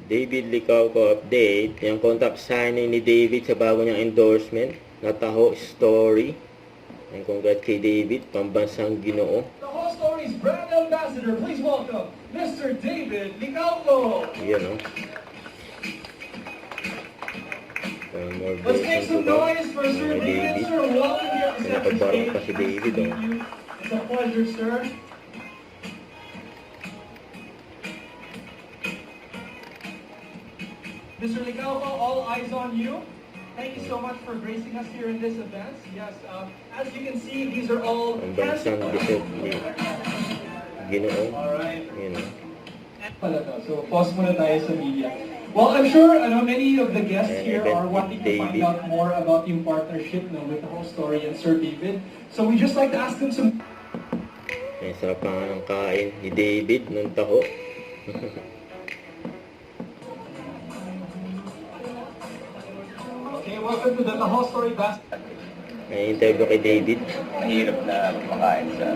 David Licauco update. Yung contact signing ni David sa bago niyang endorsement na Taho Story. And congrats kay David, pambansang Ginoo. Taho Story's brand ambassador, please welcome Mr. David Licauco. Yan, no? Let's make some noise for Sir David. Sir, welcome here to San Nakabarang pa si David, oh. It's a pleasure, sir. Mr. Licauco, all eyes on you. Thank you so much for gracing us here in this event. Yes, as you can see, these are all Pambansang Ginoo. Alright. Yan, no? So, pause muna tayo sa media. Well, I'm sure many of the guests And here are wanting to find David. out more about yung partnership with the whole story and Sir David. So we just like to ask them some... May sarap pa nga ng kain ni David nung taho. Okay, welcome to the Taho Story Best. May interview kay David. Mahirap na kumakain sa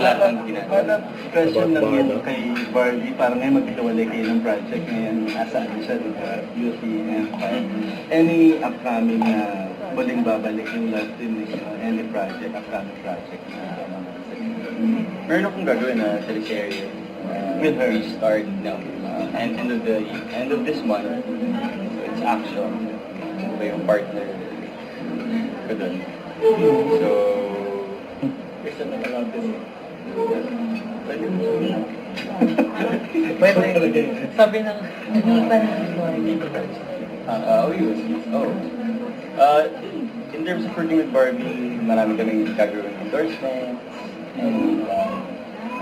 lahat ng ginagawa. Question lang yun kay Barbie, parang ngayon magkawalay kayo ng project ngayon, asaan siya, beauty, empire. Any upcoming na huling babalik yung last din, any project, upcoming project na Meron akong gagawin na teleserye. With her. We start now. End of this month. So it's action. Ano ba yung partner ko dun? So, Question na lang din. pwede. Sabi ng, hindi pa na-recording. In terms of working with Barbie, marami kaming gagawin endorsement. And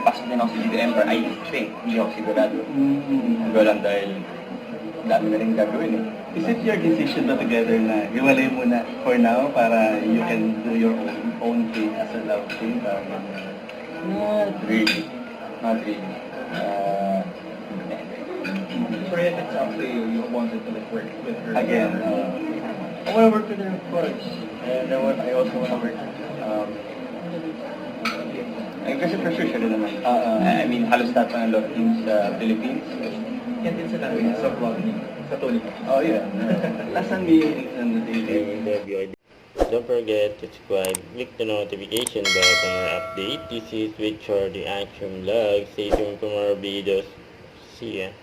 pasok din ako sa GD Empire. I think, hindi ako sigurado. Hindi lang dahil dami na rin gagawin eh. Is it your decision na together na hiwalay mo na for now para you can do your own thing as a love team? Not really. Not really. For it, it's up to you. You wanted to work with her. Again, I want to work with her, of course. And I also want to work kasi for sure siya rin naman. I mean, halos lahat pa ng love teams sa Philippines. Yan din sila sa vlog niya. Sa Tony. Oh, yeah. last time we on the daily. May interview. Don't forget to subscribe, click the notification bell for more update. This is Richard, the Action Vlog. Stay tuned for more videos. See ya.